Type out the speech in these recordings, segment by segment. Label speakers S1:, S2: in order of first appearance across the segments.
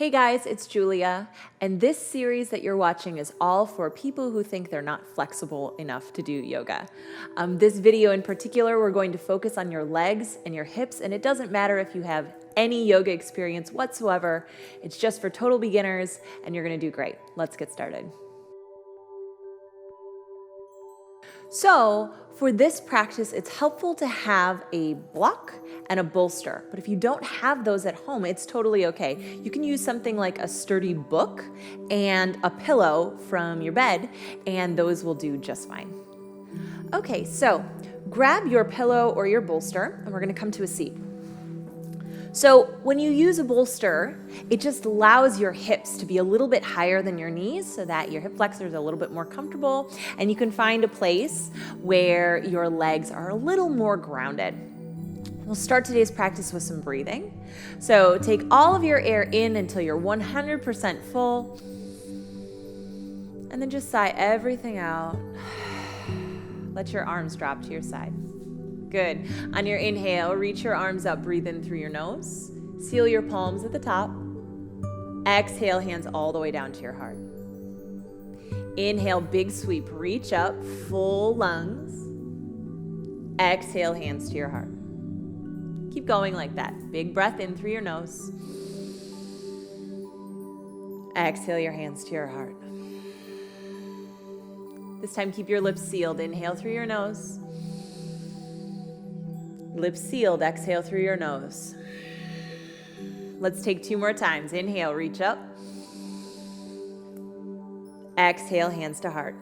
S1: Hey guys, it's Julia, and this series that you're watching is all for people who think they're not flexible enough to do yoga. This video in particular, we're going to focus on your legs and your hips, and it doesn't matter if you have any yoga experience whatsoever. It's just for total beginners, and you're gonna do great. Let's get started. So for this practice, it's helpful to have a block and a bolster. But if you don't have those at home, it's totally okay. You can use something like a sturdy book and a pillow from your bed, and those will do just fine. Okay, so grab your pillow or your bolster, and we're gonna come to a seat. So when you use a bolster, it just allows your hips to be a little bit higher than your knees so that your hip flexors are a little bit more comfortable, and you can find a place where your legs are a little more grounded. We'll start today's practice with some breathing. So take all of your air in until you're 100% full, and then just sigh everything out. Let your arms drop to your side. Good. On your inhale, reach your arms up, breathe in through your nose. Seal your palms at the top. Exhale, hands all the way down to your heart. Inhale, big sweep, reach up, full lungs. Exhale, hands to your heart. Keep going like that. Big breath in through your nose. Exhale your hands to your heart. This time, keep your lips sealed. Inhale through your nose. Lips sealed, exhale through your nose. Let's take 2 more times. Inhale, reach up. Exhale, hands to heart.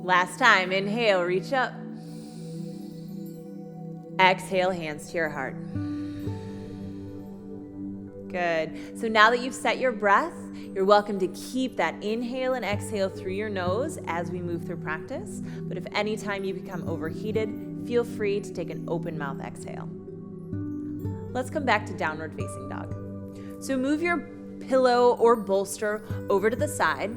S1: Last time, inhale, reach up. Exhale, hands to your heart. Good. So now that you've set your breath, you're welcome to keep that inhale and exhale through your nose as we move through practice. But if any time you become overheated, feel free to take an open mouth exhale. Let's come back to downward facing dog. So move your pillow or bolster over to the side.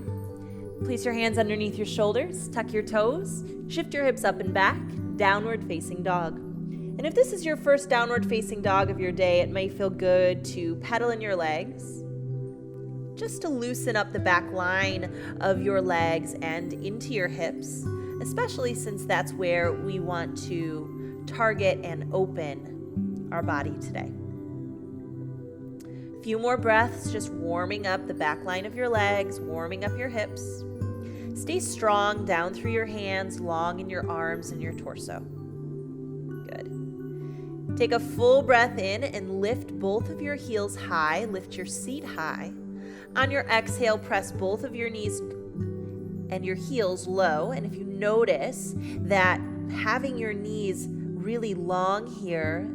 S1: Place your hands underneath your shoulders, tuck your toes, shift your hips up and back, downward facing dog. And if this is your first downward facing dog of your day, it may feel good to pedal in your legs, just to loosen up the back line of your legs and into your hips, especially since that's where we want to target and open our body today. A few more breaths, just warming up the back line of your legs, warming up your hips. Stay strong down through your hands, long in your arms and your torso. Good. Take a full breath in and lift both of your heels high, lift your seat high. On your exhale, press both of your knees and your heels low. And if you notice that having your knees really long here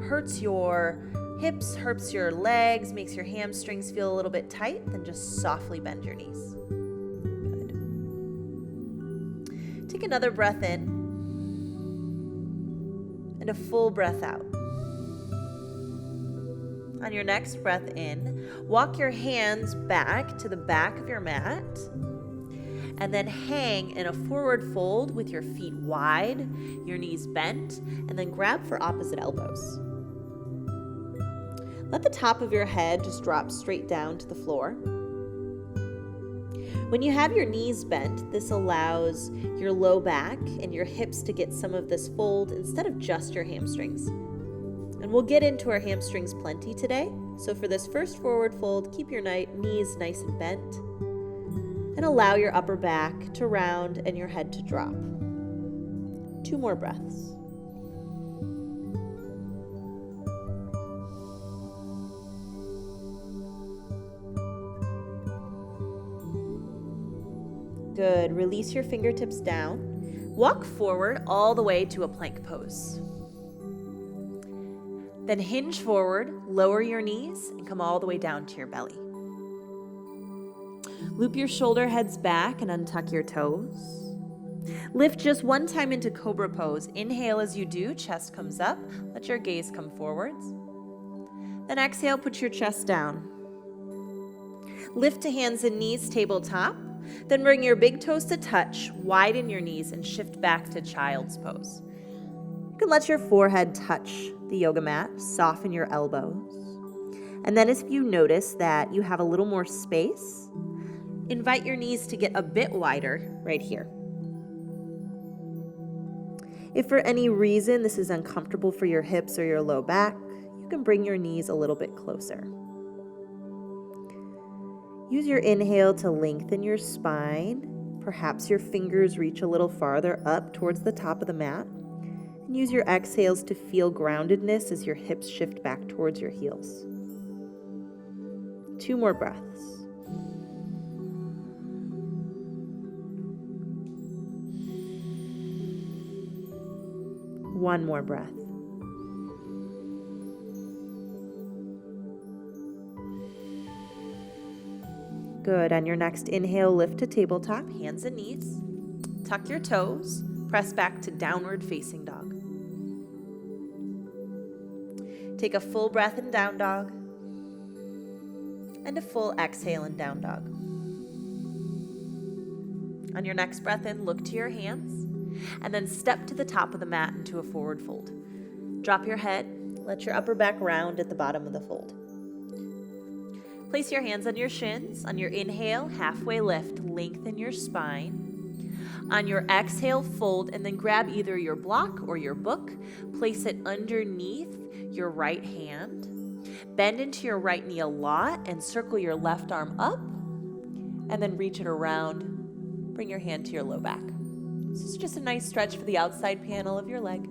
S1: hurts your hips, hurts your legs, makes your hamstrings feel a little bit tight, then just softly bend your knees. Good. Take another breath in and a full breath out. On your next breath in, walk your hands back to the back of your mat, and then hang in a forward fold with your feet wide, your knees bent, and then grab for opposite elbows. Let the top of your head just drop straight down to the floor. When you have your knees bent, this allows your low back and your hips to get some of this fold instead of just your hamstrings. And we'll get into our hamstrings plenty today. So for this first forward fold, keep your knees nice and bent, and allow your upper back to round and your head to drop. 2 more breaths. Good. Release your fingertips down. Walk forward all the way to a plank pose. Then hinge forward, lower your knees, and come all the way down to your belly. Loop your shoulder heads back and untuck your toes. Lift just 1 time into cobra pose. Inhale as you do, chest comes up. Let your gaze come forwards. Then exhale, put your chest down. Lift to hands and knees, tabletop. Then bring your big toes to touch, widen your knees, and shift back to child's pose. You can let your forehead touch the yoga mat, soften your elbows. And then if you notice that you have a little more space, invite your knees to get a bit wider right here. If for any reason this is uncomfortable for your hips or your low back, you can bring your knees a little bit closer. Use your inhale to lengthen your spine. Perhaps your fingers reach a little farther up towards the top of the mat. And use your exhales to feel groundedness as your hips shift back towards your heels. 2 more breaths. One more breath. Good. On your next inhale, lift to tabletop, hands and knees. Tuck your toes, press back to downward facing dog. Take a full breath in down dog and a full exhale in down dog. On your next breath in, look to your hands and then step to the top of the mat into a forward fold. Drop your head, let your upper back round at the bottom of the fold. Place your hands on your shins. On your inhale, halfway lift, lengthen your spine. On your exhale, fold and then grab either your block or your book. Place it underneath your right hand. Bend into your right knee a lot and circle your left arm up and then reach it around. Bring your hand to your low back. This is just a nice stretch for the outside panel of your leg.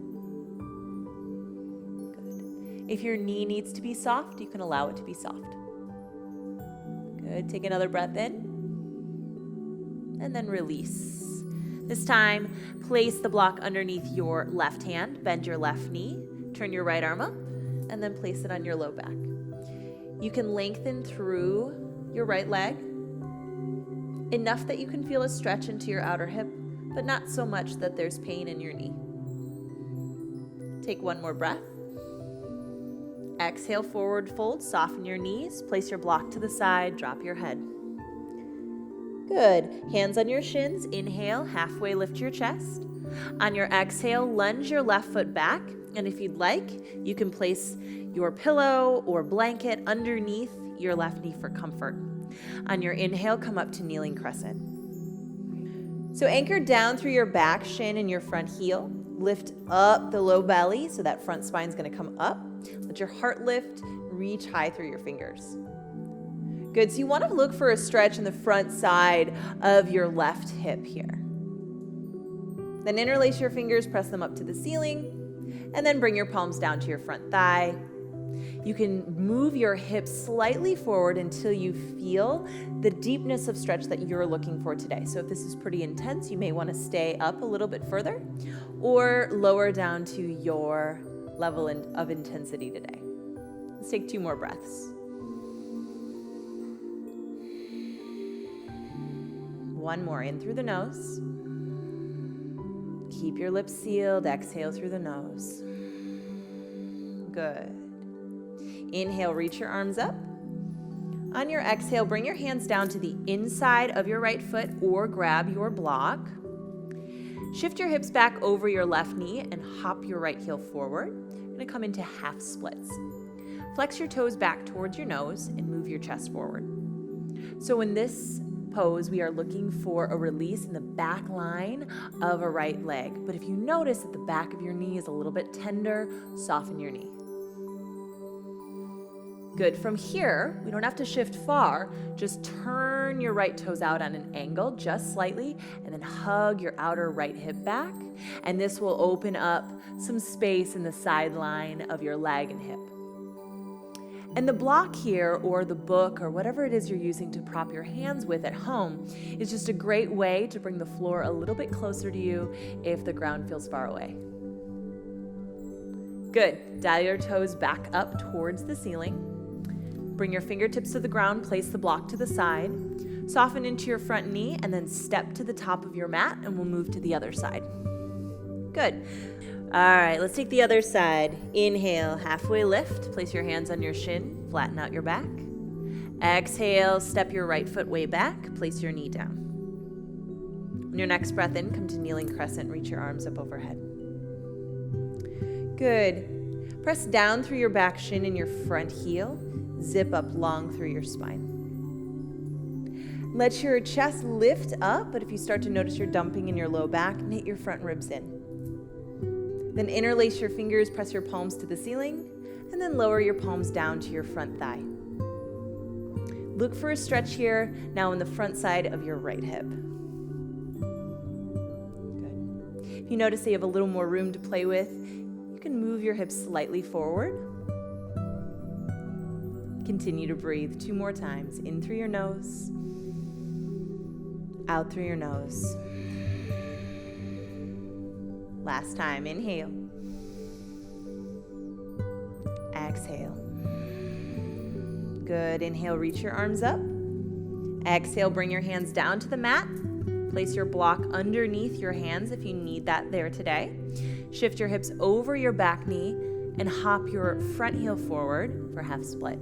S1: Good. If your knee needs to be soft, you can allow it to be soft. Good. Take another breath in and then release. This time, place the block underneath your left hand, bend your left knee, turn your right arm up, and then place it on your low back. You can lengthen through your right leg, enough that you can feel a stretch into your outer hip, but not so much that there's pain in your knee. Take one more breath. Exhale, forward fold, soften your knees, place your block to the side, drop your head. Good. Hands on your shins, inhale, halfway lift your chest. On your exhale, lunge your left foot back, and if you'd like, you can place your pillow or blanket underneath your left knee for comfort. On your inhale, come up to kneeling crescent. So anchor down through your back shin and your front heel. Lift up the low belly so that front spine's gonna come up. Let your heart lift, reach high through your fingers. Good, so you wanna look for a stretch in the front side of your left hip here. Then interlace your fingers, press them up to the ceiling, and then bring your palms down to your front thigh. You can move your hips slightly forward until you feel the deepness of stretch that you're looking for today. So if this is pretty intense, you may want to stay up a little bit further or lower down to your level of intensity today. Let's take 2 more breaths. One more, in through the nose. Keep your lips sealed, exhale through the nose. Good. Inhale, reach your arms up. On your exhale, bring your hands down to the inside of your right foot or grab your block. Shift your hips back over your left knee and hop your right heel forward. You're gonna come into half splits. Flex your toes back towards your nose and move your chest forward. So in this pose, we are looking for a release in the back line of a right leg. But if you notice that the back of your knee is a little bit tender, soften your knee. Good. From here, we don't have to shift far. Just turn your right toes out on an angle just slightly and then hug your outer right hip back. And this will open up some space in the sideline of your leg and hip. And the block here, or the book, or whatever it is you're using to prop your hands with at home, is just a great way to bring the floor a little bit closer to you if the ground feels far away. Good. Dial your toes back up towards the ceiling. Bring your fingertips to the ground, place the block to the side, soften into your front knee, and then step to the top of your mat, and we'll move to the other side. Good. All right, let's take the other side. Inhale, halfway lift, place your hands on your shin, flatten out your back. Exhale, step your right foot way back, place your knee down. On your next breath in, come to kneeling crescent, reach your arms up overhead. Good. Press down through your back shin and your front heel. Zip up long through your spine. Let your chest lift up, but if you start to notice you're dumping in your low back, knit your front ribs in. Then interlace your fingers, press your palms to the ceiling, and then lower your palms down to your front thigh. Look for a stretch here, now in the front side of your right hip. Good. If you notice that you have a little more room to play with, you can move your hips slightly forward. Continue to breathe 2 more times. In through your nose, out through your nose. Last time, inhale. Exhale. Good. Inhale, reach your arms up. Exhale, bring your hands down to the mat. Place your block underneath your hands if you need that there today. Shift your hips over your back knee and hop your front heel forward for half split.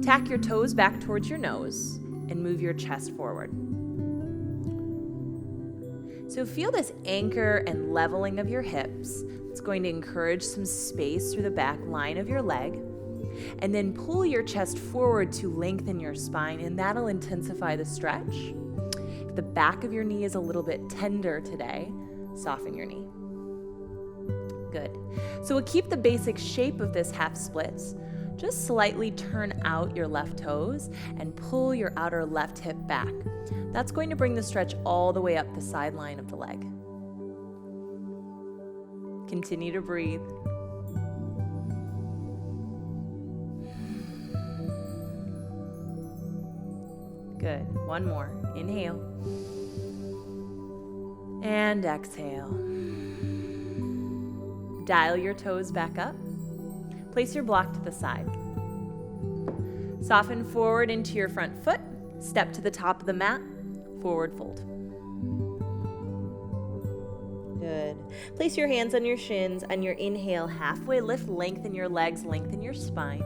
S1: Tack your toes back towards your nose and move your chest forward. So feel this anchor and leveling of your hips. It's going to encourage some space through the back line of your leg. And then pull your chest forward to lengthen your spine, and that'll intensify the stretch. If the back of your knee is a little bit tender today, soften your knee. Good. So we'll keep the basic shape of this half splits. Just slightly turn out your left toes and pull your outer left hip back. That's going to bring the stretch all the way up the sideline of the leg. Continue to breathe. Good. One more. Inhale. And exhale. Dial your toes back up. Place your block to the side. Soften forward into your front foot. Step to the top of the mat. Forward fold. Good. Place your hands on your shins. On your inhale, halfway lift, lengthen your legs, lengthen your spine.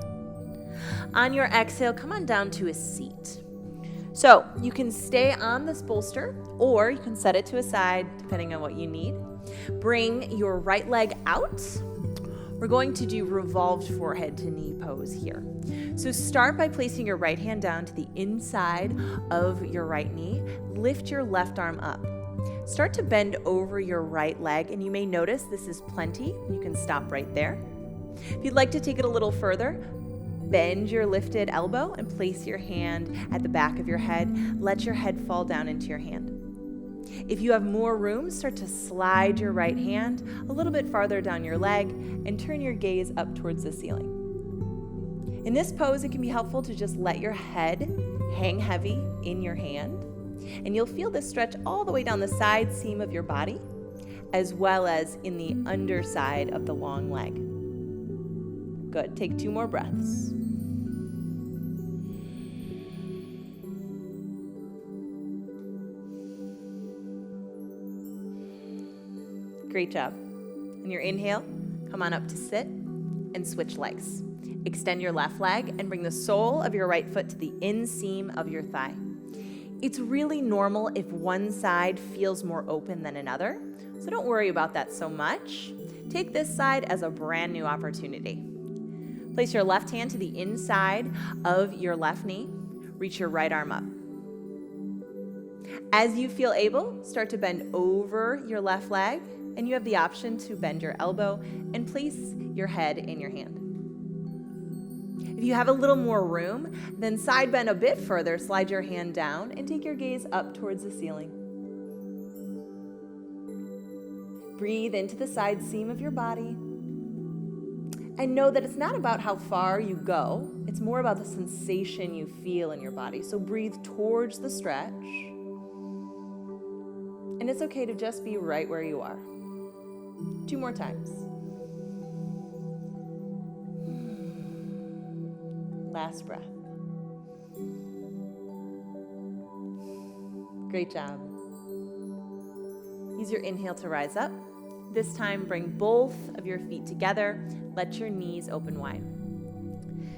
S1: On your exhale, come on down to a seat. So you can stay on this bolster, or you can set it to a side, depending on what you need. Bring your right leg out. We're going to do revolved forehead to knee pose here. So start by placing your right hand down to the inside of your right knee. Lift your left arm up. Start to bend over your right leg, and you may notice this is plenty. You can stop right there. If you'd like to take it a little further, bend your lifted elbow and place your hand at the back of your head. Let your head fall down into your hand. If you have more room, start to slide your right hand a little bit farther down your leg and turn your gaze up towards the ceiling. In this pose, it can be helpful to just let your head hang heavy in your hand, and you'll feel this stretch all the way down the side seam of your body, as well as in the underside of the long leg. Good. Take 2 more breaths. Great job. On your inhale, come on up to sit and switch legs. Extend your left leg and bring the sole of your right foot to the inseam of your thigh. It's really normal if one side feels more open than another, so don't worry about that so much. Take this side as a brand new opportunity. Place your left hand to the inside of your left knee. Reach your right arm up. As you feel able, start to bend over your left leg, and you have the option to bend your elbow and place your head in your hand. If you have a little more room, then side bend a bit further, slide your hand down, and take your gaze up towards the ceiling. Breathe into the side seam of your body. And know that it's not about how far you go, it's more about the sensation you feel in your body. So breathe towards the stretch. And it's okay to just be right where you are. 2 more times. Last breath. Great job. Use your inhale to rise up. This time, bring both of your feet together. Let your knees open wide.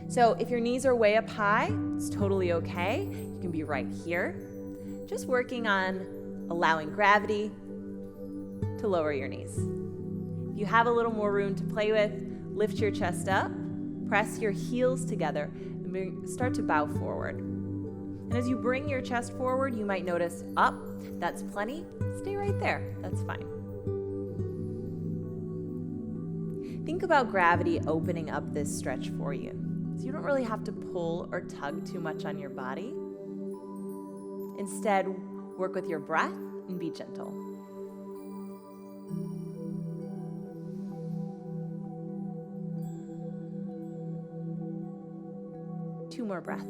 S1: So if your knees are way up high, it's totally okay. You can be right here. Just working on allowing gravity to lower your knees. If you have a little more room to play with, lift your chest up Press your heels together and start to bow forward. And as you bring your chest forward, you might notice, that's plenty. Stay right there. That's fine. Think about gravity opening up this stretch for you. So you don't really have to pull or tug too much on your body. Instead, work with your breath and be gentle. Two more breaths.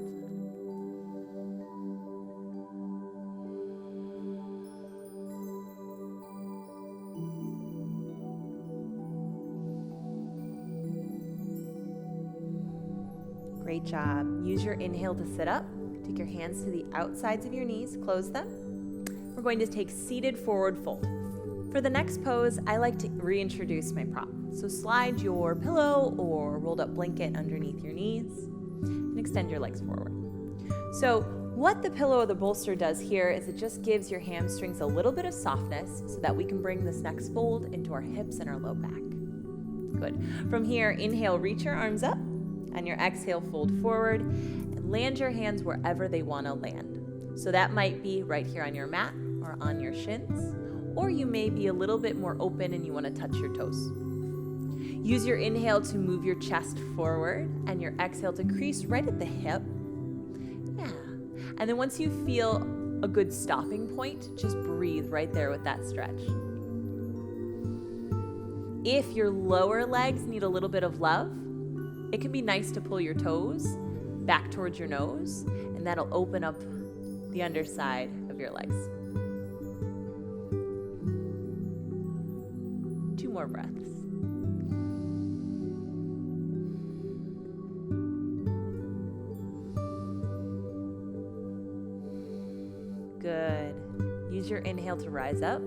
S1: Great job. Use your inhale to sit up. Take your hands to the outsides of your knees, close them. We're going to take seated forward fold. For the next pose, I like to reintroduce my prop. So slide your pillow or rolled up blanket underneath your knees and extend your legs forward. So what the pillow or the bolster does here is it just gives your hamstrings a little bit of softness so that we can bring this next fold into our hips and our low back. Good. From here, inhale, reach your arms up. On your exhale, fold forward and land your hands wherever they want to land. So that might be right here on your mat or on your shins, or you may be a little bit more open and you want to touch your toes. Use your inhale to move your chest forward and your exhale to crease right at the hip. Yeah. And then once you feel a good stopping point, just breathe right there with that stretch. If your lower legs need a little bit of love, it can be nice to pull your toes back towards your nose, and that'll open up the underside of your legs. 2 more breaths. Good. Use your inhale to rise up.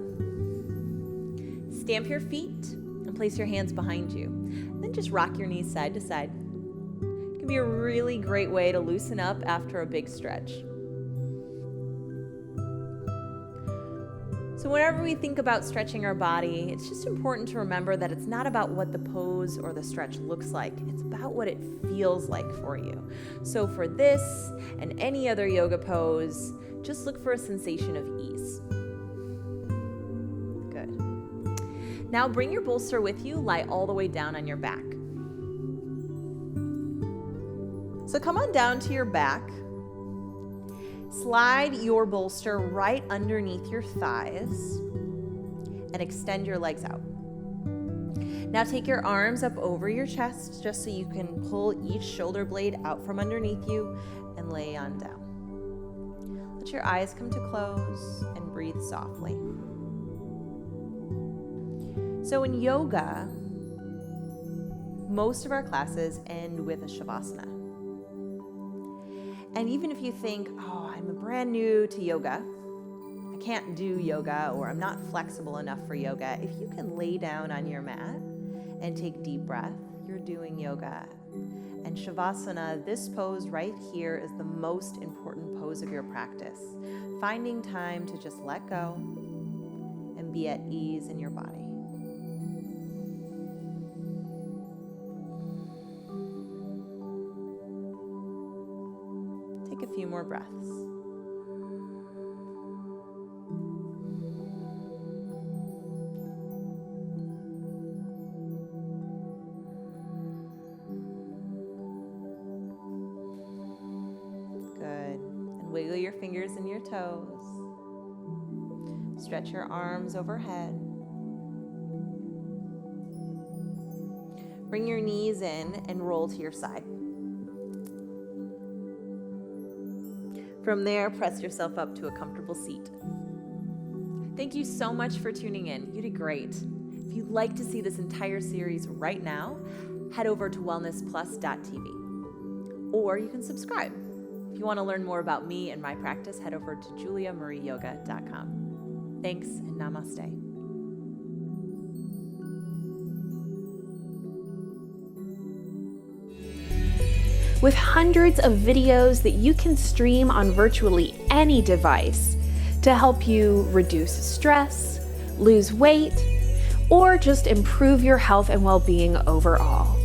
S1: Stamp your feet and place your hands behind you. Then just rock your knees side to side. It can be a really great way to loosen up after a big stretch. So whenever we think about stretching our body, it's just important to remember that it's not about what the pose or the stretch looks like. It's about what it feels like for you. So for this and any other yoga pose, just look for a sensation of ease. Good. Now bring your bolster with you, lie all the way down on your back. So come on down to your back. Slide your bolster right underneath your thighs and extend your legs out. Now take your arms up over your chest just so you can pull each shoulder blade out from underneath you and lay on down. Let your eyes come to close and breathe softly. So in yoga, most of our classes end with a shavasana. And even if you think, I'm brand new to yoga, I can't do yoga, or I'm not flexible enough for yoga, if you can lay down on your mat and take deep breath, you're doing yoga. And shavasana, this pose right here, is the most important pose of your practice. Finding time to just let go and be at ease in your body. Take a few more breaths. Wiggle your fingers and your toes. Stretch your arms overhead. Bring your knees in and roll to your side. From there, press yourself up to a comfortable seat. Thank you so much for tuning in. You did great. If you'd like to see this entire series right now, head over to wellnessplus.tv, or you can subscribe. If you want to learn more about me and my practice, head over to juliamarieyoga.com. Thanks and namaste.
S2: With hundreds of videos that you can stream on virtually any device to help you reduce stress, lose weight, or just improve your health and well-being overall.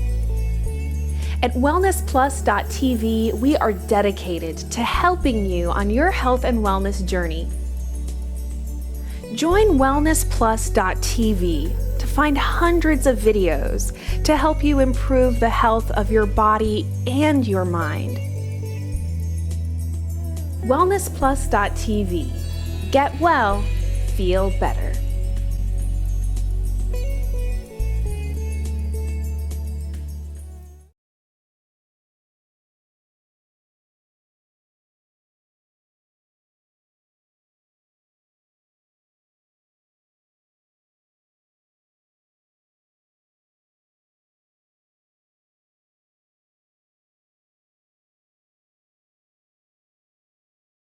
S2: At wellnessplus.tv, we are dedicated to helping you on your health and wellness journey. Join wellnessplus.tv to find hundreds of videos to help you improve the health of your body and your mind. wellnessplus.tv. Get well, feel better.